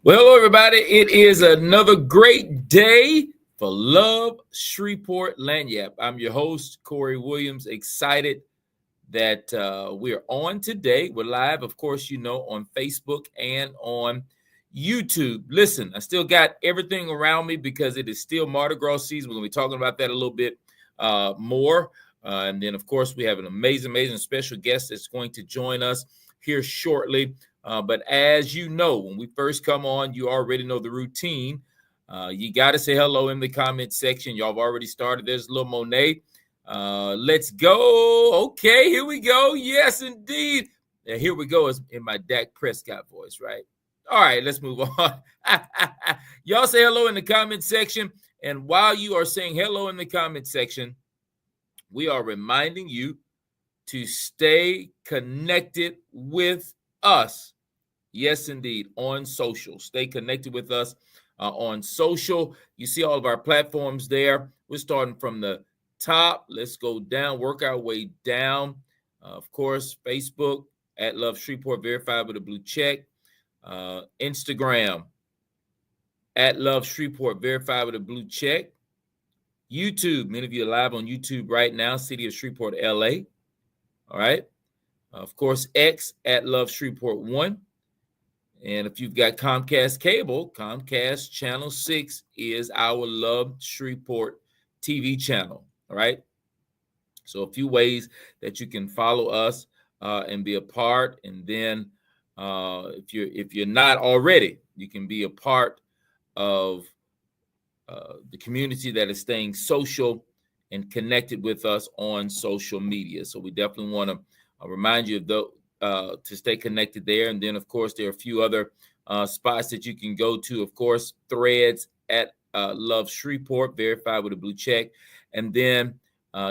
Well, hello, everybody. It is another great day for Love Shreveport Lagniappe. I'm your host, Corey Williams. Excited that we're on today. We're live, of course, on Facebook and on YouTube. Listen, I still got everything around me because it is still Mardi Gras season. We're going to be talking about that a little bit more. And then, of course, we have an amazing special guest that's going to join us here shortly. But as you know, when we first come on, you already know the routine. You got to say hello in the comment section. Y'all have already started. There's little Monet. Let's go. Okay, here we go. Yes, indeed. And here we go in my Dak Prescott voice, right? All right, let's move on. Y'all say hello in the comment section. And while you are saying hello in the comment section, we are reminding you to stay connected with us. Yes, indeed, on social. Stay connected with us on social. You see all of our platforms there. We're starting from the top. Let's go down, work our way down. Of course, Facebook at Love Shreveport, verified with a blue check. Instagram at Love Shreveport, verified with a blue check. YouTube, many of you are live on YouTube right now, City of Shreveport, LA. All right. Of course, X at Love Shreveport 1. And if you've got Comcast cable, Comcast Channel 6 is our Love Shreveport TV channel. All right. So a few ways that you can follow us and be a part. And then if you're not already, you can be a part of the community that is staying social and connected with us on social media. So we definitely want to remind you of to stay connected there. And then, of course, there are a few other spots that you can go to. Of course, Threads at Love Shreveport, verified with a blue check. And then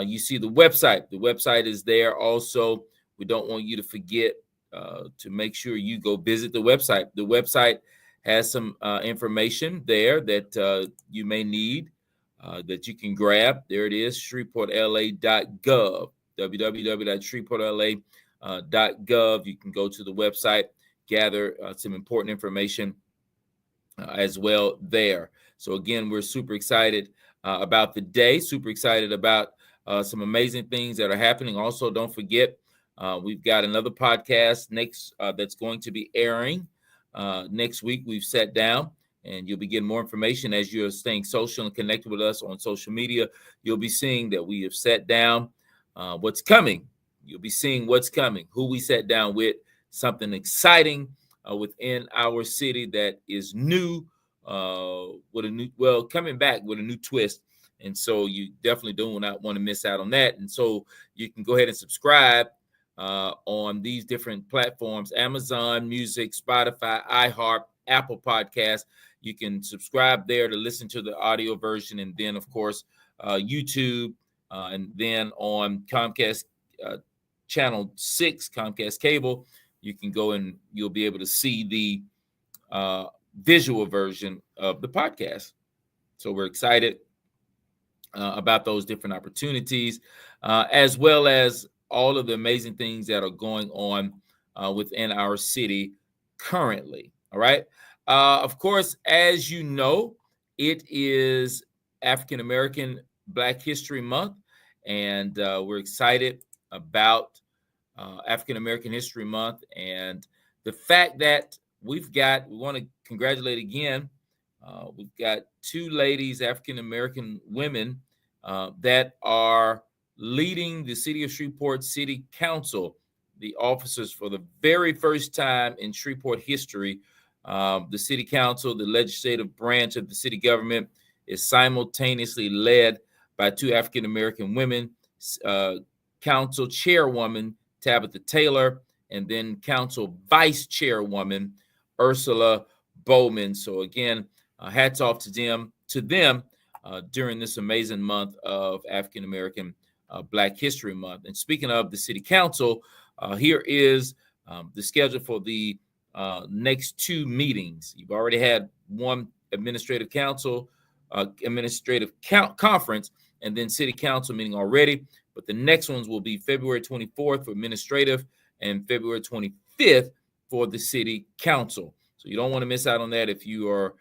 you see the website. The website is there also. We don't want you to forget to make sure you go visit the website. The website has some information there that you may need that you can grab. There it is, shreveportla.gov, www.shreveportla.gov. You can go to the website, gather some important information as well there. So again, we're super excited about the day, super excited about some amazing things that are happening. Also, don't forget, we've got another podcast next that's going to be airing next week. We've sat down, and you'll be getting more information as you're staying social and connected with us on social media. You'll be seeing that we have sat down what's coming. You'll be seeing what's coming, who we sat down with, something exciting within our city that is new, coming back with a new twist. And so you definitely do not want to miss out on that. And so you can go ahead and subscribe on these different platforms: Amazon Music, Spotify, iHeart, Apple Podcasts. You can subscribe there to listen to the audio version. And then, of course, YouTube, and then on Comcast Channel 6, Comcast Cable, you can go and you'll be able to see the visual version of the podcast. So we're excited about those different opportunities, as well as all of the amazing things that are going on within our city currently. All right. Of course, as you know, it is African American Black History Month, and we're excited about African American History Month and the fact that we want to congratulate again. We've got two ladies, African American women, that are leading the City of Shreveport City Council, the officers, for the very first time in Shreveport history. The City Council, the legislative branch of the city government, is simultaneously led by two African American women, Council Chairwoman Tabitha Taylor, and then Council Vice Chairwoman Ursula Bowman. So again, hats off to them during this amazing month of African American Black History Month. And speaking of the City Council, here is the schedule for the next two meetings. You've already had one administrative conference, and then City Council meeting already. But the next ones will be February 24th for administrative and February 25th for the City Council. So So you don't want to miss out on that if you are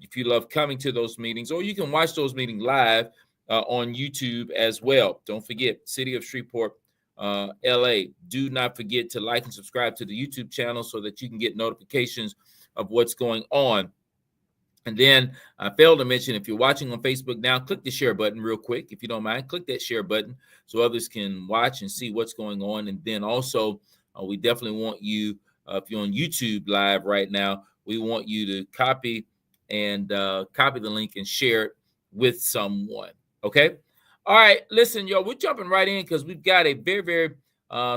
if you love coming to those meetings, or you can watch those meetings live on YouTube as well. Don't forget, City of Shreveport, LA. Do not forget to like and subscribe to the YouTube channel so that you can get notifications of what's going on. And then I failed to mention, if you're watching on Facebook now, click the share button real quick. If you don't mind, click that share button so others can watch and see what's going on. And then also, we definitely want you, if you're on YouTube live right now, we want you to copy the link and share it with someone. Okay. All right. Listen, y'all, we're jumping right in because we've got a very, very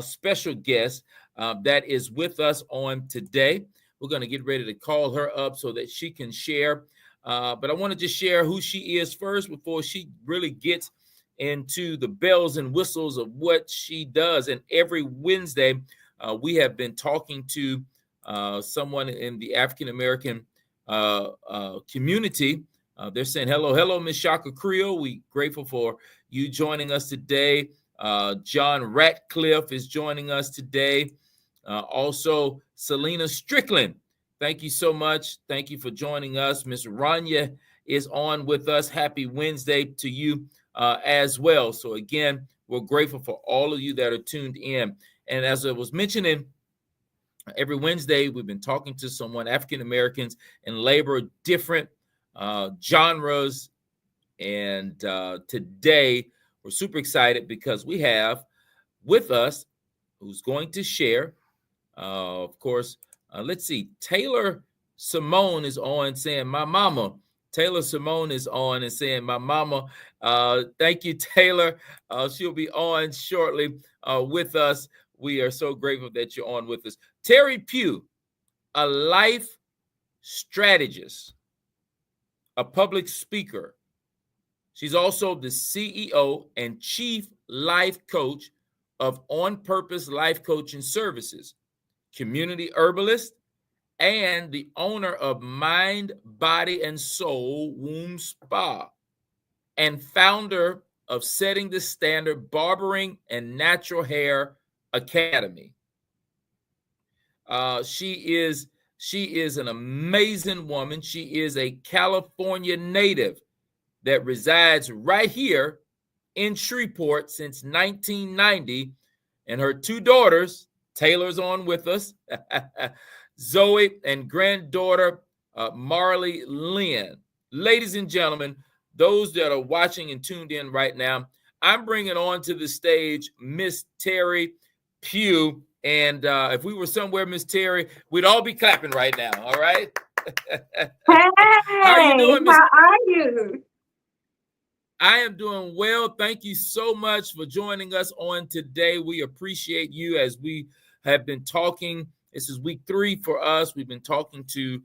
special guest that is with us on today. We're going to get ready to call her up so that she can share. But I want to just share who she is first before she really gets into the bells and whistles of what she does. And every Wednesday, we have been talking to someone in the African-American community. They're saying, hello, Miss Shaka Creel. We grateful for you joining us today. John Ratcliffe is joining us today. Also, Selena Strickland, thank you so much. Thank you for joining us. Miss Rania is on with us. Happy Wednesday to you as well. So again, we're grateful for all of you that are tuned in. And as I was mentioning, every Wednesday, we've been talking to someone, African Americans in labor, different genres. And today, we're super excited because we have with us who's going to share. Of course, let's see. Taylor Simone is on saying, my mama. Taylor Simone is on and saying, my mama. Thank you, Taylor. She'll be on shortly with us. We are so grateful that you're on with us. Terry Pugh, a life strategist, a public speaker. She's also the CEO and chief life coach of On Purpose Life Coaching Services, community herbalist, and the owner of Mind, Body, and Soul Womb Spa, and founder of Setting the Standard Barbering and Natural Hair Academy. She is an amazing woman. She is a California native that resides right here in Shreveport since 1990, and her two daughters, Taylor's on with us, Zoe, and granddaughter Marley Lynn. Ladies and gentlemen, those that are watching and tuned in right now, I'm bringing on to the stage Miss Terry Pugh. And if we were somewhere, Miss Terry, we'd all be clapping right now. All right. Hey, how are you doing, Miss? How are you? I am doing well. Thank you so much for joining us on today. We appreciate you as we have been talking. This is week 3 for us. We've been talking to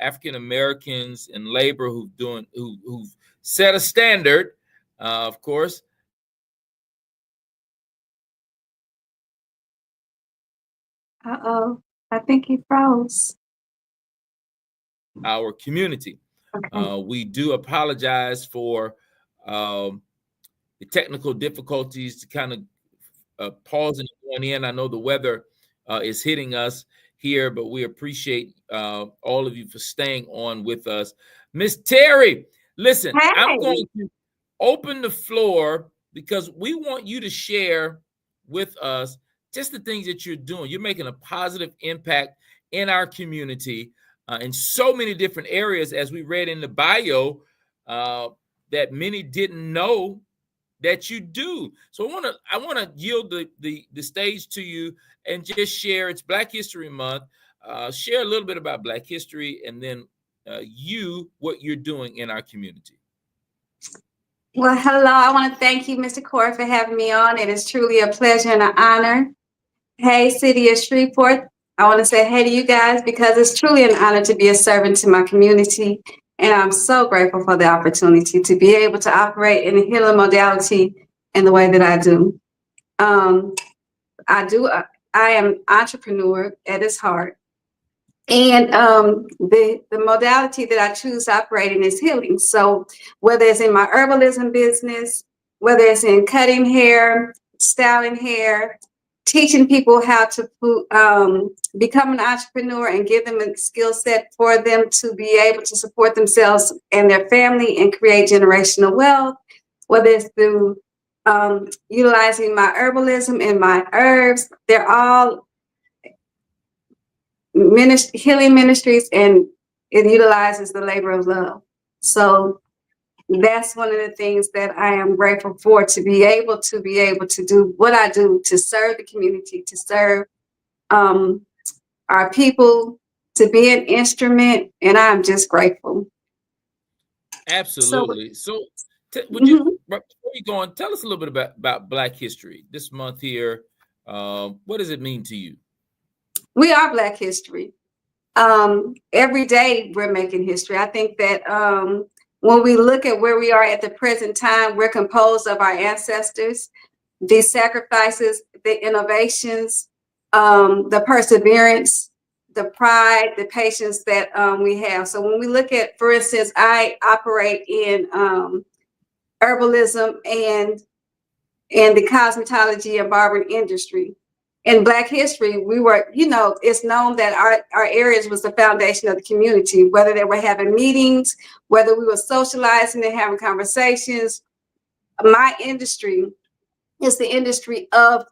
African Americans in labor who've set a standard, of course. Uh-oh, I think he froze. Our community. Okay. We do apologize for the technical difficulties to kind of pausing and going in. I know the weather is hitting us here, but we appreciate all of you for staying on with us. Miss Terry, listen, hey. I'm going to open the floor because we want you to share with us just the things that you're doing. You're making a positive impact in our community in so many different areas, as we read in the bio, that many didn't know that you do. So I want to yield the stage to you and just share. It's Black History Month. Share a little bit about Black history, and then what you're doing in our community. Well, hello. I want to thank you, Mr. Corey, for having me on. It is truly a pleasure and an honor. Hey, City of Shreveport. I want to say hey to you guys because it's truly an honor to be a servant to my community. And I'm so grateful for the opportunity to be able to operate in a healing modality in the way that I do. I am an entrepreneur at its heart. And the modality that I choose to operate in is healing. So whether it's in my herbalism business, whether it's in cutting hair, styling hair, teaching people how to become an entrepreneur and give them a skill set for them to be able to support themselves and their family and create generational wealth, whether it's through utilizing my herbalism and my herbs. They're all healing ministries, and it utilizes the labor of love. So that's one of the things that I am grateful for, to be able to do what I do, to serve the community, to serve our people, to be an instrument, and I'm just grateful. Absolutely. So, would you, Mhm. before you go on, tell us a little bit about Black History this month here. What does it mean to you? We are Black history. Every day we're making history. I think that when we look at where we are at the present time, we're composed of our ancestors, the sacrifices, the innovations, the perseverance, the pride, the patience that we have. So when we look at, for instance, I operate in herbalism and the cosmetology and barbering industry. In Black history, we were, it's known that our areas was the foundation of the community, whether they were having meetings, whether we were socializing and having conversations. My industry is the industry of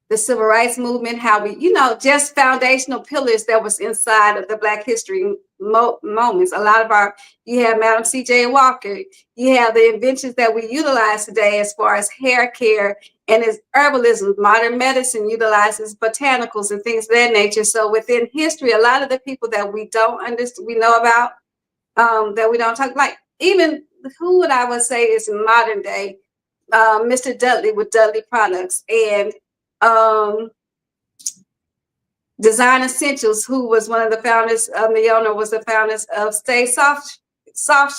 the civil rights movement, how we, just foundational pillars that was inside of the Black history moments. A lot of you have Madam C.J. Walker, you have the inventions that we utilize today as far as hair care and as herbalism. Modern medicine utilizes botanicals and things of that nature. So within history, a lot of the people that we don't understand, we know about, that we don't talk, like even who would I would say is modern day, Mr. Dudley with Dudley Products, and Design Essentials, who was one of the founders, the owner was the founders of Stay Soft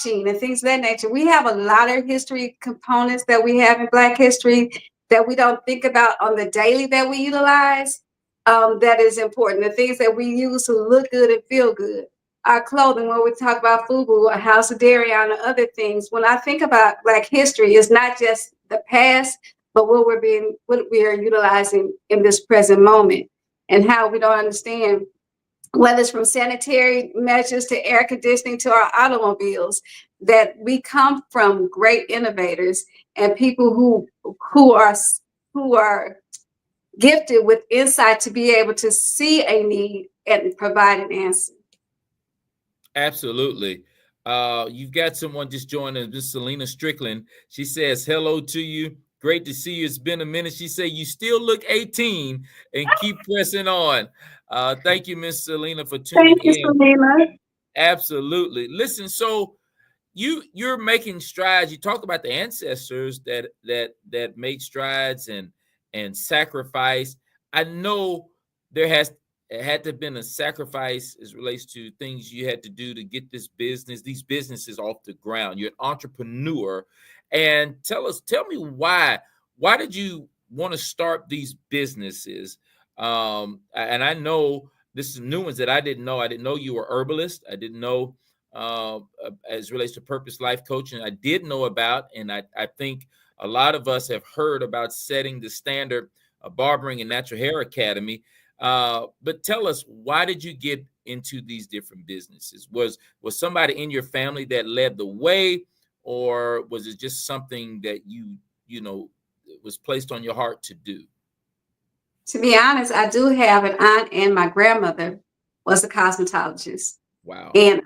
Sheen and things of that nature. We have a lot of history components that we have in Black history that we don't think about on the daily that we utilize. That is important. The things that we use to look good and feel good. Our clothing, when we talk about FUBU, a House of Darion, and other things. When I think about Black history, it's not just the past, but what we are utilizing in this present moment, and how we don't understand, whether it's from sanitary measures to air conditioning to our automobiles, that we come from great innovators and people who are gifted with insight to be able to see a need and provide an answer. Absolutely. You've got someone just joined us, Miss Selena Strickland. She says, hello to you. Great to see you. It's been a minute. She said, you still look 18 and keep pressing on. Thank you, Miss Selena, for tuning Thank you, in. Selena. Absolutely. Listen, so you're making strides. You talk about the ancestors that made strides and sacrifice. I know there had to have been a sacrifice as relates to things you had to do to get these businesses off the ground. You're an entrepreneur, and tell me why did you want to start these businesses? And I know this is new ones that I didn't know. I didn't know you were herbalist. I didn't know as relates to purpose life coaching. I did know about, and I think a lot of us have heard about setting the standard barbering and natural hair academy. But tell us, why did you get into these different businesses? Was somebody in your family that led the way, or was it just something that you know was placed on your heart to do? To be honest, I do have an aunt, and my grandmother was a cosmetologist. Wow. And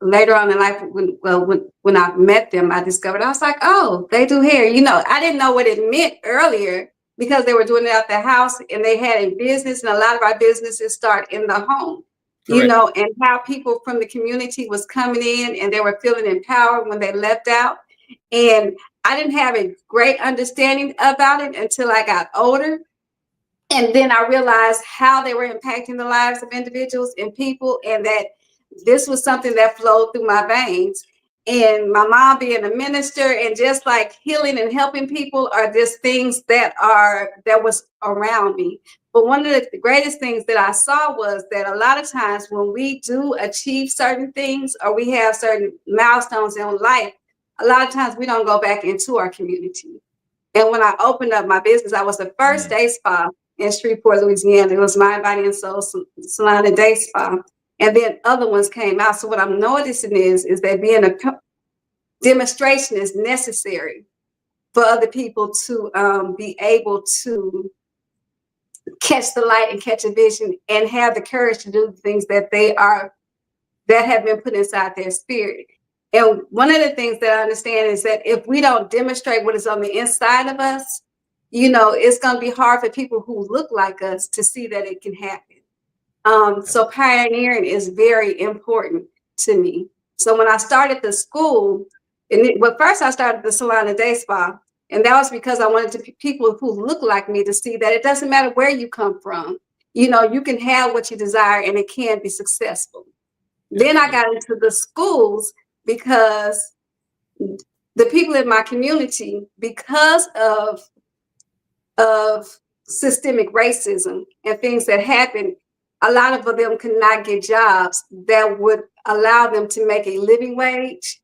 later on in life, when I met them, I discovered, I was like, oh, they do hair. I didn't know what it meant earlier because they were doing it at the house and they had a business. And a lot of our businesses start in the home, Correct. And how people from the community was coming in and they were feeling empowered when they left out. And I didn't have a great understanding about it until I got older. And then I realized how they were impacting the lives of individuals and people, and that this was something that flowed through my veins. And my mom being a minister, and just like healing and helping people are just things that was around me. But one of the greatest things that I saw was that a lot of times when we do achieve certain things or we have certain milestones in life, a lot of times we don't go back into our community. And when I opened up my business, I was the first day spa in Shreveport, Louisiana. It was Mind, Body, and Soul Salon and Day Spa. And then other ones came out. So what I'm noticing is that being a demonstration is necessary for other people to be able to catch the light and catch a vision and have the courage to do the things that have been put inside their spirit. And one of the things that I understand is that if we don't demonstrate what is on the inside of us, it's going to be hard for people who look like us to see that it can happen. So pioneering is very important to me. So when I started the school, first I started the salon and day spa, and that was because I wanted people who look like me to see that it doesn't matter where you come from. You can have what you desire and it can be successful. Then I got into the schools because the people in my community, because of systemic racism and things that happen, a lot of them could not get jobs that would allow them to make a living wage.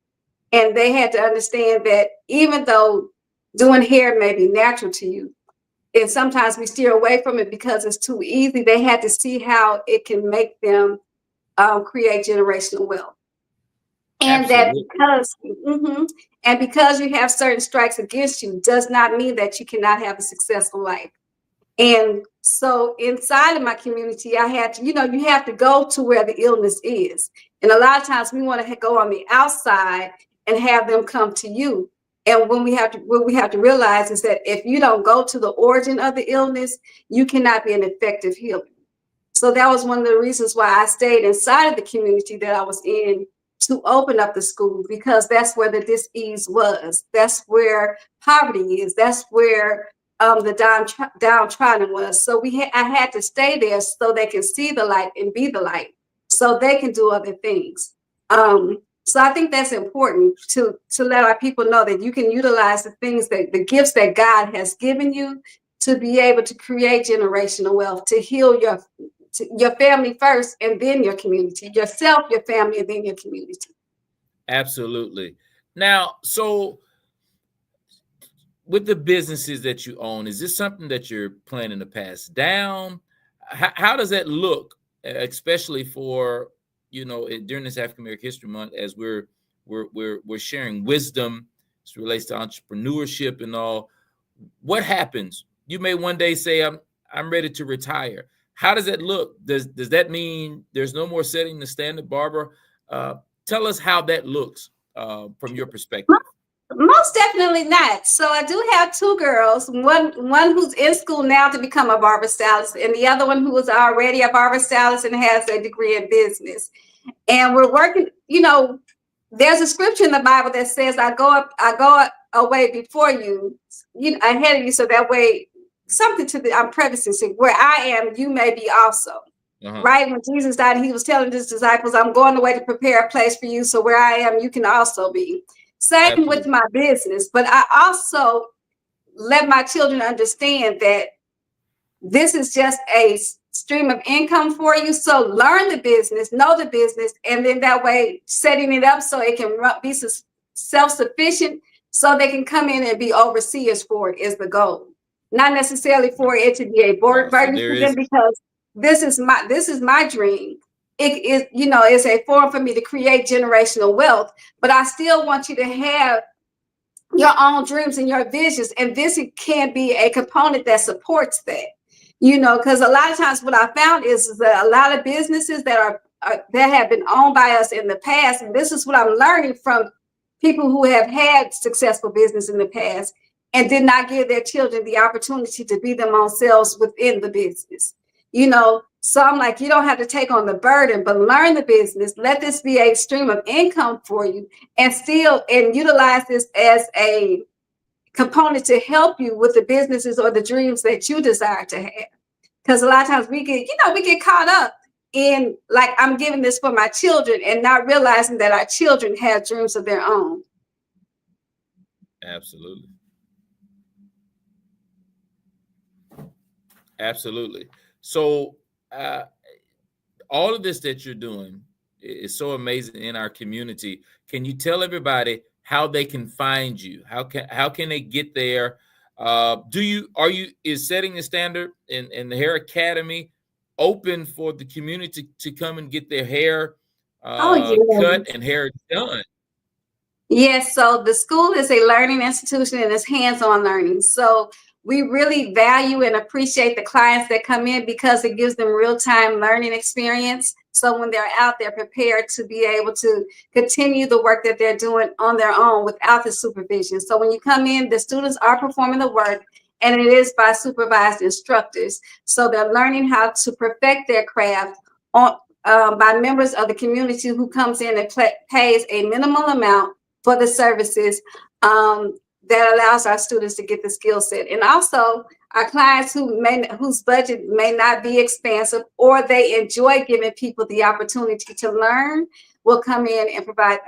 And they had to understand that even though doing hair may be natural to you, and sometimes we steer away from it because it's too easy, they had to see how it can make them create generational wealth. And Absolutely. because you have certain strikes against you does not mean that you cannot have a successful life. And so inside of my community, I had to, you have to go to where the illness is. And a lot of times we want to go on the outside and have them come to you. And what we have to realize is that if you don't go to the origin of the illness, you cannot be an effective healer. So that was one of the reasons why I stayed inside of the community that I was in to open up the school, because that's where the dis-ease was. That's where poverty is. That's where the downtrodden was. So I had to stay there so they can see the light and be the light, so they can do other things. So I think that's important to let our people know that you can utilize the gifts that God has given you to be able to create generational wealth, to heal your family first and then your community, yourself, your family, and then your community. Absolutely. Now, so with the businesses that you own, is this something that you're planning to pass down? How does that look, especially for, during this African American History Month, as we're sharing wisdom as it relates to entrepreneurship and all? What happens? You may one day say, I'm ready to retire. How does that look? Does that mean there's no more setting the standard, Barbara? Tell us how that looks from your perspective. Most definitely not. So I do have two girls, one who's in school now to become a barber stylist, and the other one who is already a barber stylist and has a degree in business. And we're working, there's a scripture in the Bible that says, I go away before you, ahead of you, so that way, something I'm prefacing, where I am, you may be also. Right? When Jesus died, he was telling his disciples, I'm going away to prepare a place for you, so where I am, you can also be. Same Absolutely. With my business, but I also let my children understand that this is just a stream of income for you. So learn the business, know the business, and then that way setting it up so it can be self-sufficient, so they can come in and be overseers for it is the goal. Not necessarily for it to be a burden for them, because this is my dream. It is, it's a form for me to create generational wealth, but I still want you to have your own dreams and your visions, and this can be a component that supports that. Because a lot of times what I found is that a lot of businesses that have been owned by us in the past, and this is what I'm learning from people who have had successful business in the past and did not give their children the opportunity to be them own selves within the business. So I'm like, you don't have to take on the burden, but learn the business. Let this be a stream of income for you, and utilize this as a component to help you with the businesses or the dreams that you desire to have. Because a lot of times we get caught up in, like, I'm giving this for my children, and not realizing that our children have dreams of their own. Absolutely. Absolutely. So all of this that you're doing is so amazing in our community. Can you tell everybody how they can find you? How can they get there? Is Setting the Standard in the Hair Academy open for the community to come and get their hair Oh, cut yes. and hair done? Yes, so the school is a learning institution and it's hands-on learning. So we really value and appreciate the clients that come in because it gives them real-time learning experience. So when they're out, they're prepared to be able to continue the work that they're doing on their own without the supervision. So when you come in, the students are performing the work and it is by supervised instructors. So they're learning how to perfect their craft on, by members of the community who comes in and pays a minimal amount for the services that allows our students to get the skill set. And also our clients whose budget may not be expansive or they enjoy giving people the opportunity to learn will come in and provide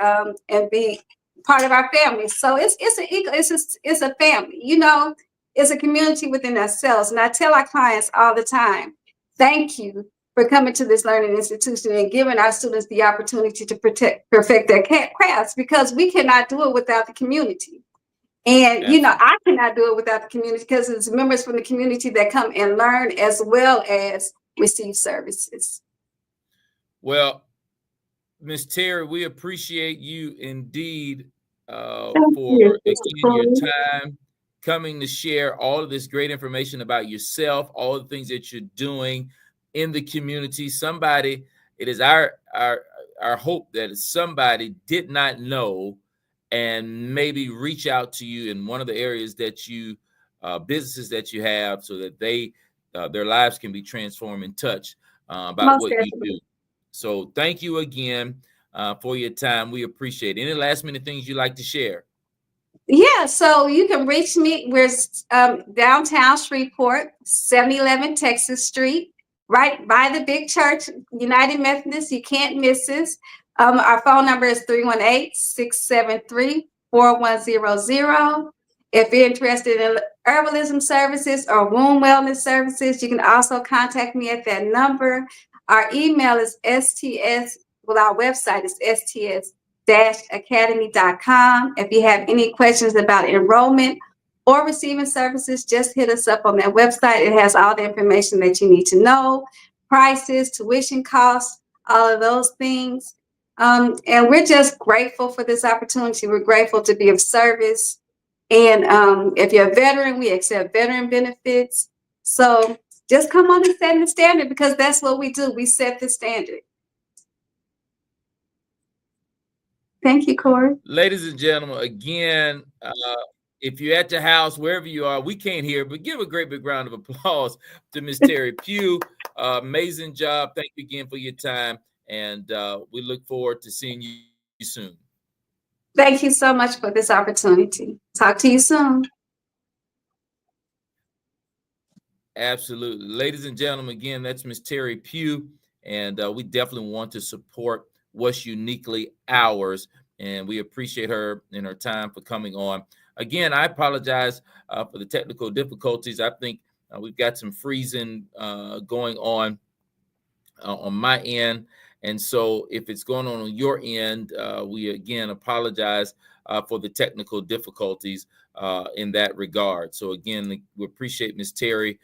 and be part of our family. So it's a family, you know, it's a community within ourselves. And I tell our clients all the time, thank you for coming to this learning institution and giving our students the opportunity to perfect their crafts, because we cannot do it without the community. And, you know, Absolutely. I cannot do it without the community because it's members from the community that come and learn as well as receive services. Well, Miss Terry, we appreciate you indeed Thank you, for Mr. again your Corey. time coming to share all of this great information about yourself, all the things that you're doing in the community. It is our hope that somebody did not know and maybe reach out to you in one of the areas that you businesses that you have, so that their lives can be transformed and touched about Most what you definitely. do. So thank you again for your time. We appreciate it. Any last minute things you'd like to share? Yeah, so you can reach me. We're downtown Shreveport, 711 Texas Street, right by the big church, United Methodist. You can't miss us. Our phone number is 318-673-4100. If you're interested in herbalism services or womb wellness services, you can also contact me at that number. Our email is our website is sts-academy.com. If you have any questions about enrollment or receiving services, just hit us up on that website. It has all the information that you need to know, prices, tuition costs, all of those things. And we're just grateful for this opportunity. We're grateful to be of service. And if you're a veteran, we accept veteran benefits. So just come on and set the standard, because that's what we do. We set the standard. Thank you, Corey. Ladies and gentlemen, again, if you're at the house, wherever you are, we can't hear, but give a great big round of applause to Miss Terry Pugh. Amazing job. Thank you again for your time. And we look forward to seeing you soon. Thank you so much for this opportunity. Talk to you soon. Absolutely. Ladies and gentlemen, again, that's Miss Terry Pugh. And we definitely want to support what's uniquely ours. And we appreciate her and her time for coming on. Again, I apologize for the technical difficulties. I think we've got some freezing going on my end. And so if it's going on your end, we again apologize for the technical difficulties in that regard. So again, we appreciate Ms. Terry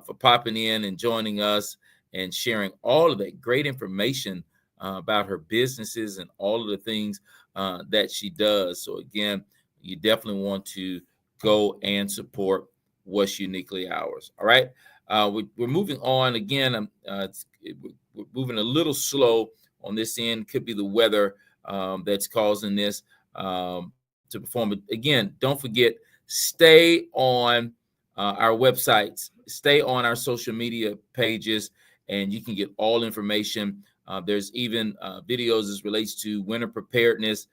for popping in and joining us and sharing all of that great information about her businesses and all of the things that she does. So again, you definitely want to go and support what's uniquely ours. All right. We're moving on again. We're moving a little slow on this end. Could be the weather that's causing this to perform. But again, don't forget, stay on our websites, stay on our social media pages, and you can get all information. There's even videos as relates to winter preparedness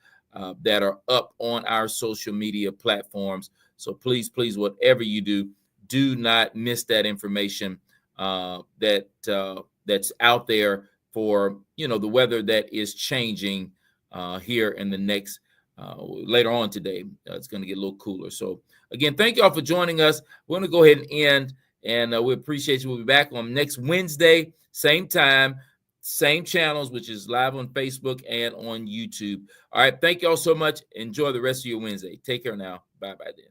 that are up on our social media platforms. So please, whatever you do, do not miss that information that's out there for the weather that is changing here in the next later on today. It's going to get a little cooler. So again, thank y'all for joining us. We're going to go ahead and end, and we appreciate you. We'll be back on next Wednesday, same time, same channels, which is live on Facebook and on YouTube. All right, thank y'all so much. Enjoy the rest of your Wednesday. Take care now. Bye then.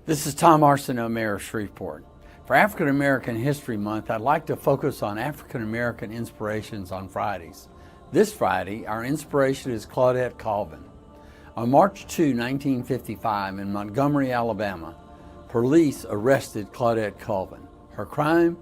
This is Tom Arsenault, Mayor of Shreveport. For African American History Month, I'd like to focus on African American inspirations on Fridays. This Friday, our inspiration is Claudette Colvin. On March 2, 1955, in Montgomery, Alabama, police arrested Claudette Colvin. Her crime?